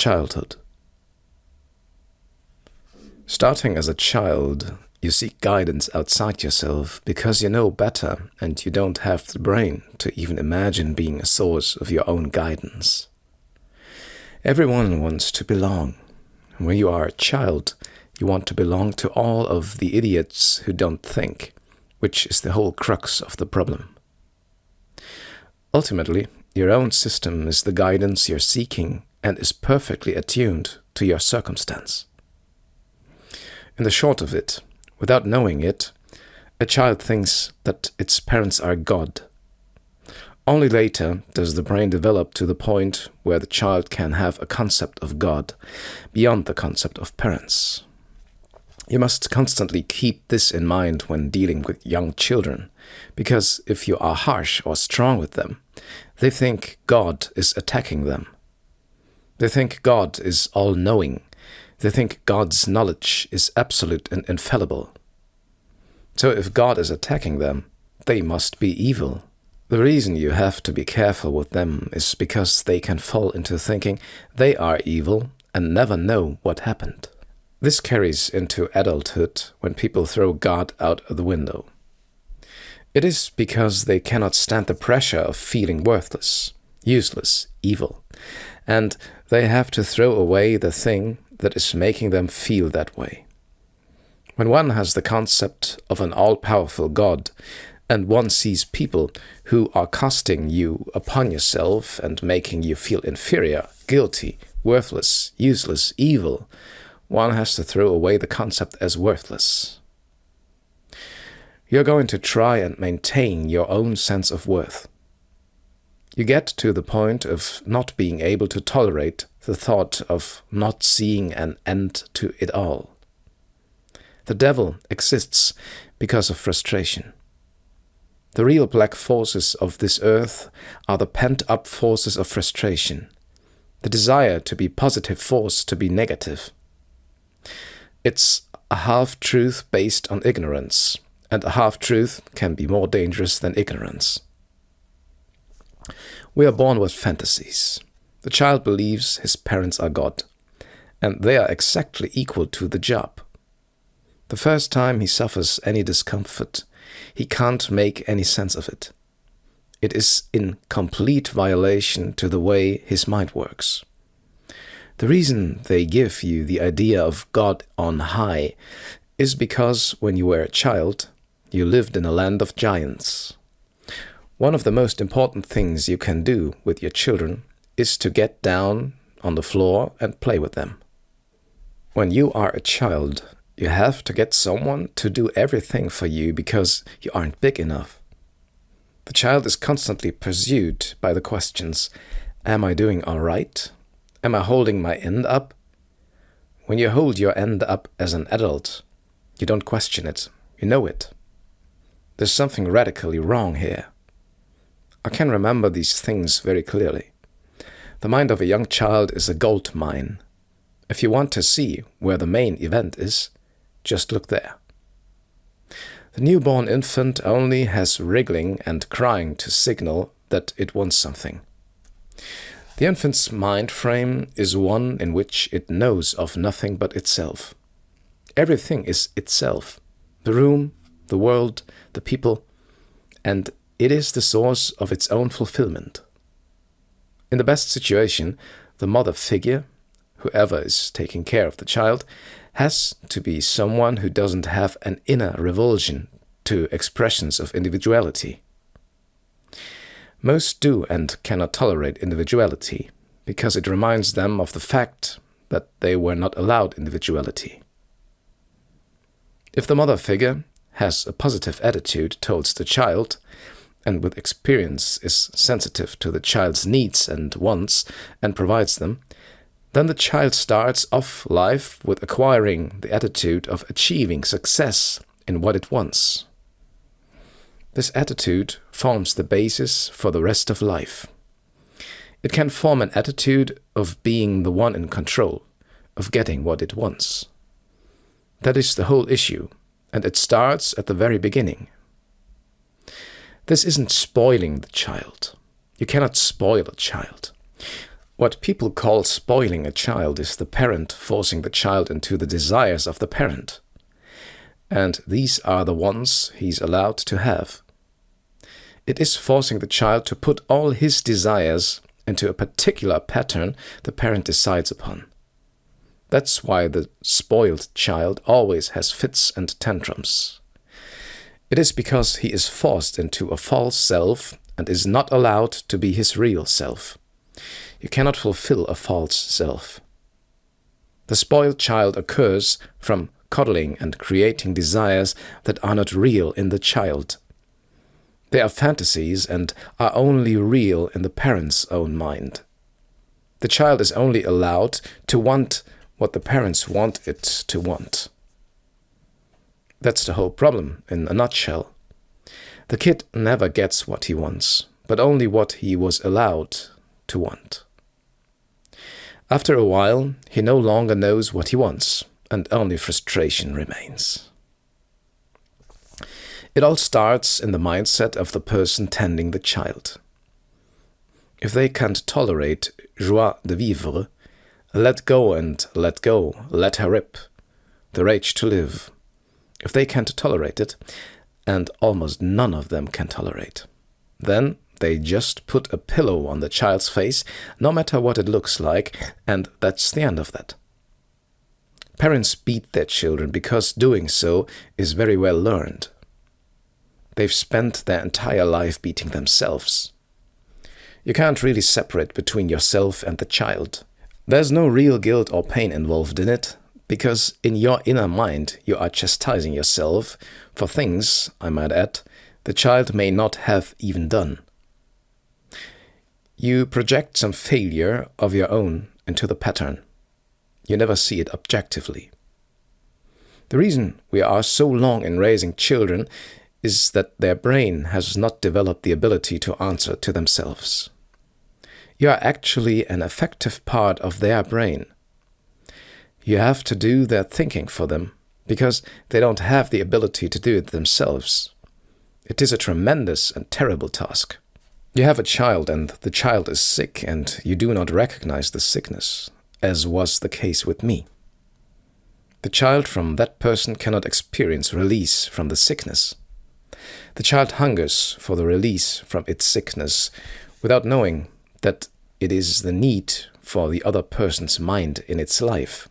childhood. Starting as a child, you seek guidance outside yourself because you know better and you don't have the brain to even imagine being a source of your own guidance. Everyone wants to belong. When you are a child, you want to belong to all of the idiots who don't think, which is the whole crux of the problem. Ultimately, your own system is the guidance you're seeking and is perfectly attuned to your circumstance. In the short of it, without knowing it, a child thinks that its parents are God. Only later does the brain develop to the point where the child can have a concept of God beyond the concept of parents. You must constantly keep this in mind when dealing with young children, because if you are harsh or strong with them, they think God is attacking them. They think God is all-knowing. They think God's knowledge is absolute and infallible. So if God is attacking them, they must be evil. The reason you have to be careful with them is because they can fall into thinking they are evil and never know what happened. This carries into adulthood when people throw God out of the window. It is because they cannot stand the pressure of feeling worthless, useless, evil, and they have to throw away the thing that is making them feel that way. When one has the concept of an all-powerful God, and one sees people who are casting you upon yourself and making you feel inferior, guilty, worthless, useless, evil, one has to throw away the concept as worthless. You're going to try and maintain your own sense of worth. You get to the point of not being able to tolerate the thought of not seeing an end to it all. The devil exists because of frustration. The real black forces of this earth are the pent-up forces of frustration, the desire to be positive forced to be negative. It's a half-truth based on ignorance, and a half-truth can be more dangerous than ignorance. We are born with fantasies. The child believes his parents are God, and they are exactly equal to the job. The first time he suffers any discomfort, he can't make any sense of it. It is in complete violation to the way his mind works. The reason they give you the idea of God on high is because when you were a child, you lived in a land of giants. One of the most important things you can do with your children is to get down on the floor and play with them. When you are a child, you have to get someone to do everything for you because you aren't big enough. The child is constantly pursued by the questions, am I doing all right? Am I holding my end up? When you hold your end up as an adult, you don't question it, you know it. There's something radically wrong here. I can remember these things very clearly. The mind of a young child is a gold mine. If you want to see where the main event is, just look there. The newborn infant only has wriggling and crying to signal that it wants something. The infant's mind frame is one in which it knows of nothing but itself. Everything is itself, the room, the world, the people, and it is the source of its own fulfillment. In the best situation, the mother figure, whoever is taking care of the child, has to be someone who doesn't have an inner revulsion to expressions of individuality. Most do and cannot tolerate individuality, because it reminds them of the fact that they were not allowed individuality. If the mother figure has a positive attitude towards the child, and with experience is sensitive to the child's needs and wants and provides them, then the child starts off life with acquiring the attitude of achieving success in what it wants. This attitude forms the basis for the rest of life. It can form an attitude of being the one in control, of getting what it wants. That is the whole issue, and it starts at the very beginning. This isn't spoiling the child. You cannot spoil a child. What people call spoiling a child is the parent forcing the child into the desires of the parent. And these are the ones he's allowed to have. It is forcing the child to put all his desires into a particular pattern the parent decides upon. That's why the spoiled child always has fits and tantrums. It is because he is forced into a false self and is not allowed to be his real self. You cannot fulfill a false self. The spoiled child occurs from coddling and creating desires that are not real in the child. They are fantasies and are only real in the parent's own mind. The child is only allowed to want what the parents want it to want. That's the whole problem in a nutshell. The kid never gets what he wants, but only what he was allowed to want. After a while, he no longer knows what he wants, and only frustration remains. It all starts in the mindset of the person tending the child. If they can't tolerate joie de vivre, let go and let go, let her rip, the rage to live. If they can't tolerate it, and almost none of them can tolerate, then they just put a pillow on the child's face, no matter what it looks like, and that's the end of that. Parents beat their children because doing so is very well learned. They've spent their entire life beating themselves. You can't really separate between yourself and the child. There's no real guilt or pain involved in it, because in your inner mind you are chastising yourself for things, I might add, the child may not have even done. You project some failure of your own into the pattern. You never see it objectively. The reason we are so long in raising children is that their brain has not developed the ability to answer to themselves. You are actually an effective part of their brain. You have to do their thinking for them, because they don't have the ability to do it themselves. It is a tremendous and terrible task. You have a child and the child is sick and you do not recognize the sickness, as was the case with me. The child from that person cannot experience release from the sickness. The child hungers for the release from its sickness without knowing that it is the need for the other person's mind in its life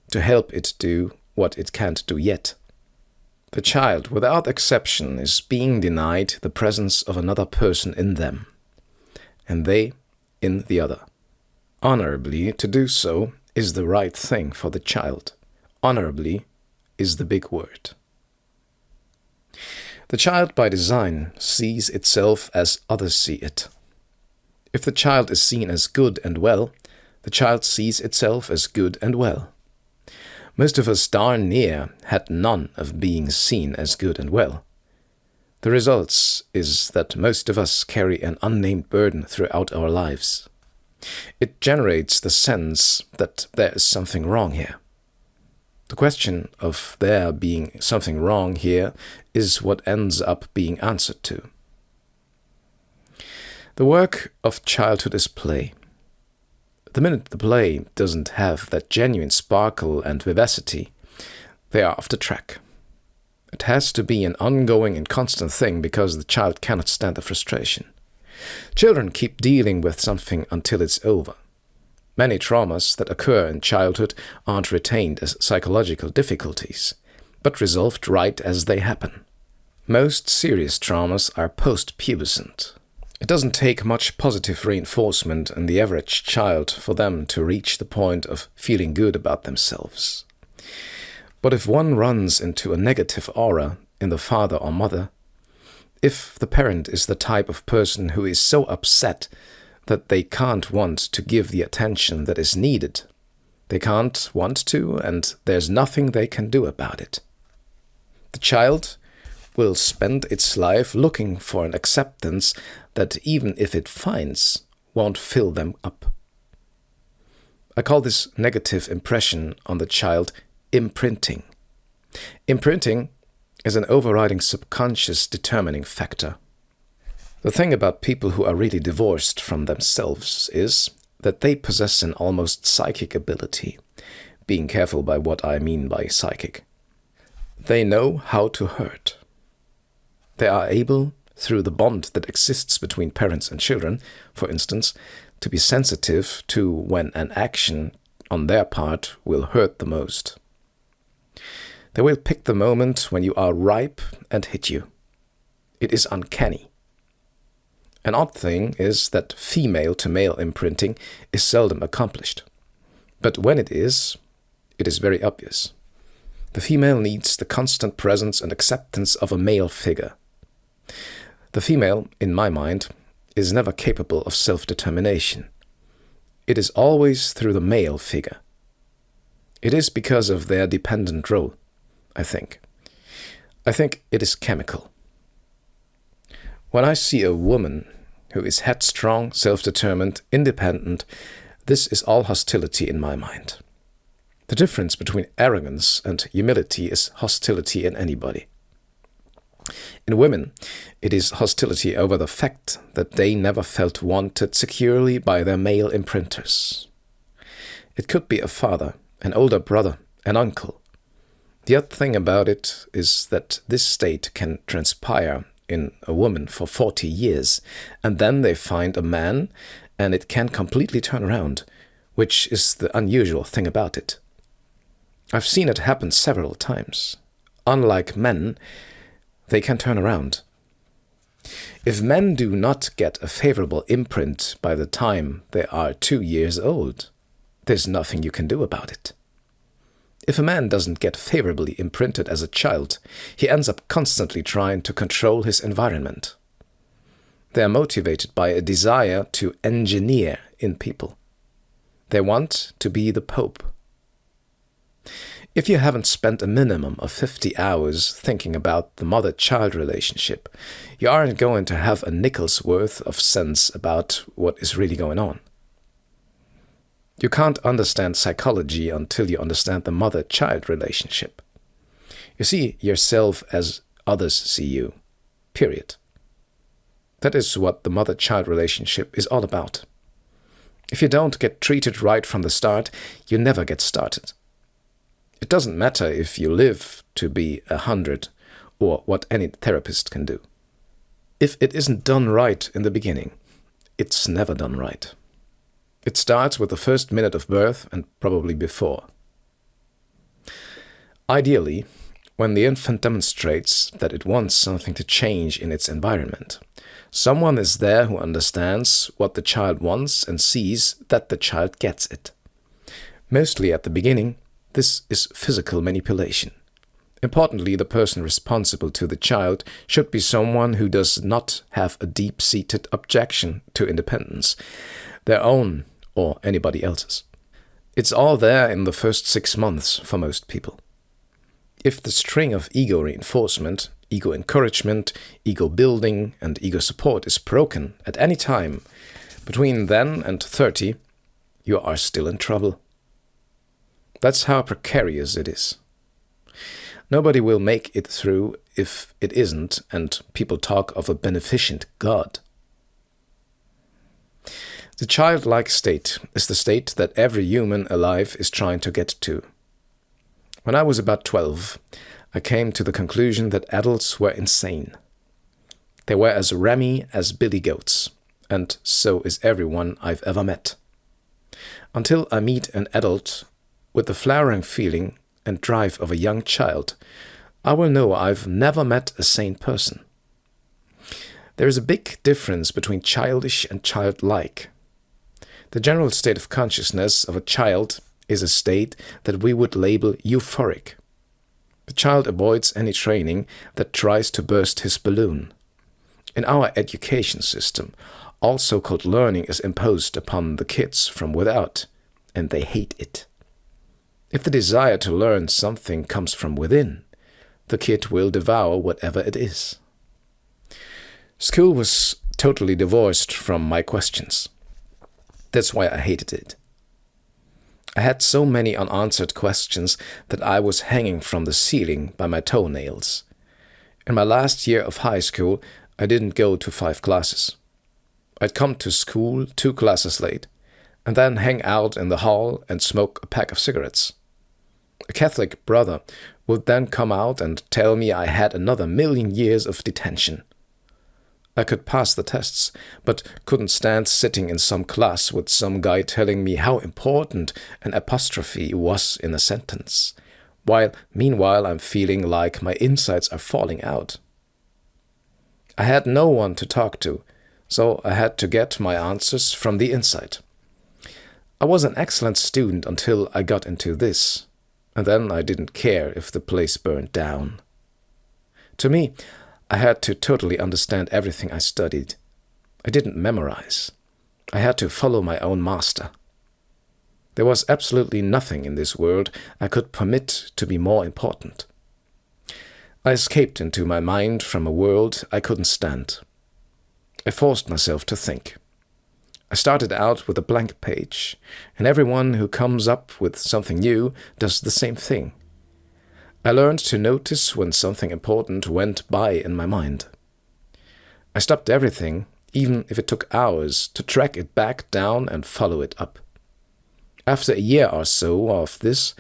to help it do what it can't do yet. The child, without exception, is being denied the presence of another person in them, and they in the other. Honorably, to do so is the right thing for the child. Honorably is the big word. The child by design sees itself as others see it. If the child is seen as good and well, the child sees itself as good and well. Most of us darn near had none of being seen as good and well. The results is that most of us carry an unnamed burden throughout our lives. It generates the sense that there is something wrong here. The question of there being something wrong here is what ends up being answered to. The work of childhood is play. The minute the play doesn't have that genuine sparkle and vivacity, they are off the track. It has to be an ongoing and constant thing because the child cannot stand the frustration. Children keep dealing with something until it's over. Many traumas that occur in childhood aren't retained as psychological difficulties, but resolved right as they happen. Most serious traumas are post-pubescent. It doesn't take much positive reinforcement in the average child for them to reach the point of feeling good about themselves. But if one runs into a negative aura in the father or mother, if the parent is the type of person who is so upset that they can't want to give the attention that is needed, they can't want to, and there's nothing they can do about it. The child will spend its life looking for an acceptance that, even if it finds, won't fill them up. I call this negative impression on the child imprinting. Imprinting is an overriding subconscious determining factor. The thing about people who are really divorced from themselves is that they possess an almost psychic ability, being careful by what I mean by psychic. They know how to hurt. They are able, through the bond that exists between parents and children, for instance, to be sensitive to when an action on their part will hurt the most. They will pick the moment when you are ripe and hit you. It is uncanny. An odd thing is that female-to-male imprinting is seldom accomplished. But when it is very obvious. The female needs the constant presence and acceptance of a male figure. The female, in my mind, is never capable of self-determination. It is always through the male figure. It is because of their dependent role, I think. I think it is chemical. When I see a woman who is headstrong, self-determined, independent, this is all hostility in my mind. The difference between arrogance and humility is hostility in anybody. In women, it is hostility over the fact that they never felt wanted securely by their male imprinters. It could be a father, an older brother, an uncle. The odd thing about it is that this state can transpire in a woman for 40 years, and then they find a man, and it can completely turn around, which is the unusual thing about it. I've seen it happen several times. Unlike men, they can turn around. If men do not get a favorable imprint by the time they are 2 years old, there's nothing you can do about it. If a man doesn't get favorably imprinted as a child, he ends up constantly trying to control his environment. They are motivated by a desire to engineer in people. They want to be the Pope. If you haven't spent a minimum of 50 hours thinking about the mother-child relationship, you aren't going to have a nickel's worth of sense about what is really going on. You can't understand psychology until you understand the mother-child relationship. You see yourself as others see you. Period. That is what the mother-child relationship is all about. If you don't get treated right from the start, you never get started. It doesn't matter if you live to be 100 or what any therapist can do. If it isn't done right in the beginning, it's never done right. It starts with the first minute of birth and probably before. Ideally, when the infant demonstrates that it wants something to change in its environment, someone is there who understands what the child wants and sees that the child gets it. Mostly at the beginning, this is physical manipulation. Importantly, the person responsible to the child should be someone who does not have a deep-seated objection to independence, their own or anybody else's. It's all there in the first 6 months for most people. If the string of ego reinforcement, ego encouragement, ego building, and ego support is broken at any time between then and 30, you are still in trouble. That's how precarious it is. Nobody will make it through if it isn't, and people talk of a beneficent God. The childlike state is the state that every human alive is trying to get to. When I was about 12, I came to the conclusion that adults were insane. They were as rammy as billy goats, and so is everyone I've ever met. Until I meet an adult with the flowering feeling and drive of a young child, I will know I've never met a sane person. There is a big difference between childish and childlike. The general state of consciousness of a child is a state that we would label euphoric. The child avoids any training that tries to burst his balloon. In our education system, all so-called learning is imposed upon the kids from without, and they hate it. If the desire to learn something comes from within, the kid will devour whatever it is. School was totally divorced from my questions. That's why I hated it. I had so many unanswered questions that I was hanging from the ceiling by my toenails. In my last year of high school, I didn't go to 5 classes. I'd come to school 2 classes late, and then hang out in the hall and smoke a pack of cigarettes. A Catholic brother would then come out and tell me I had another 1,000,000 years of detention. I could pass the tests, but couldn't stand sitting in some class with some guy telling me how important an apostrophe was in a sentence, while meanwhile I'm feeling like my insides are falling out. I had no one to talk to, so I had to get my answers from the inside. I was an excellent student until I got into this, and then I didn't care if the place burned down. To me, I had to totally understand everything I studied. I didn't memorize. I had to follow my own master. There was absolutely nothing in this world I could permit to be more important. I escaped into my mind from a world I couldn't stand. I forced myself to think. I started out with a blank page, and everyone who comes up with something new does the same thing. I learned to notice when something important went by in my mind. I stopped everything, even if it took hours, to track it back down and follow it up. After a year or so of this,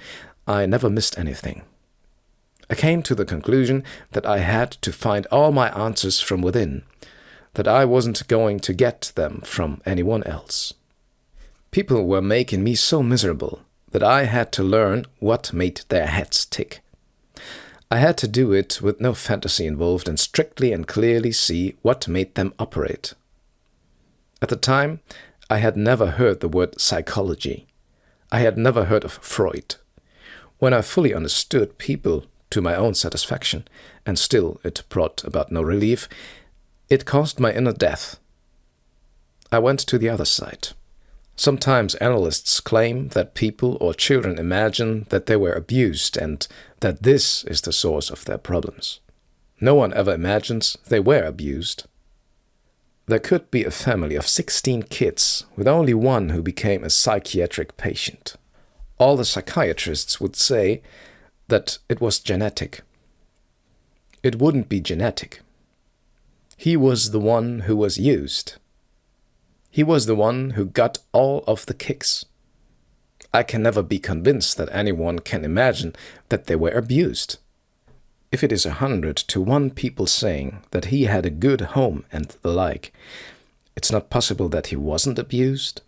I never missed anything. I came to the conclusion that I had to find all my answers from within, that I wasn't going to get them from anyone else. People were making me so miserable that I had to learn what made their heads tick. I had to do it with no fantasy involved and strictly and clearly see what made them operate. At the time, I had never heard the word psychology. I had never heard of Freud. When I fully understood people to my own satisfaction, and still it brought about no relief, it caused my inner death. I went to the other side. Sometimes analysts claim that people or children imagine that they were abused and that this is the source of their problems. No one ever imagines they were abused. There could be a family of 16 kids with only one who became a psychiatric patient. All the psychiatrists would say that it was genetic. It wouldn't be genetic. He was the one who was used. He was the one who got all of the kicks. I can never be convinced that anyone can imagine that they were abused. If it is 100 to 1 people saying that he had a good home and the like, it's not possible that he wasn't abused.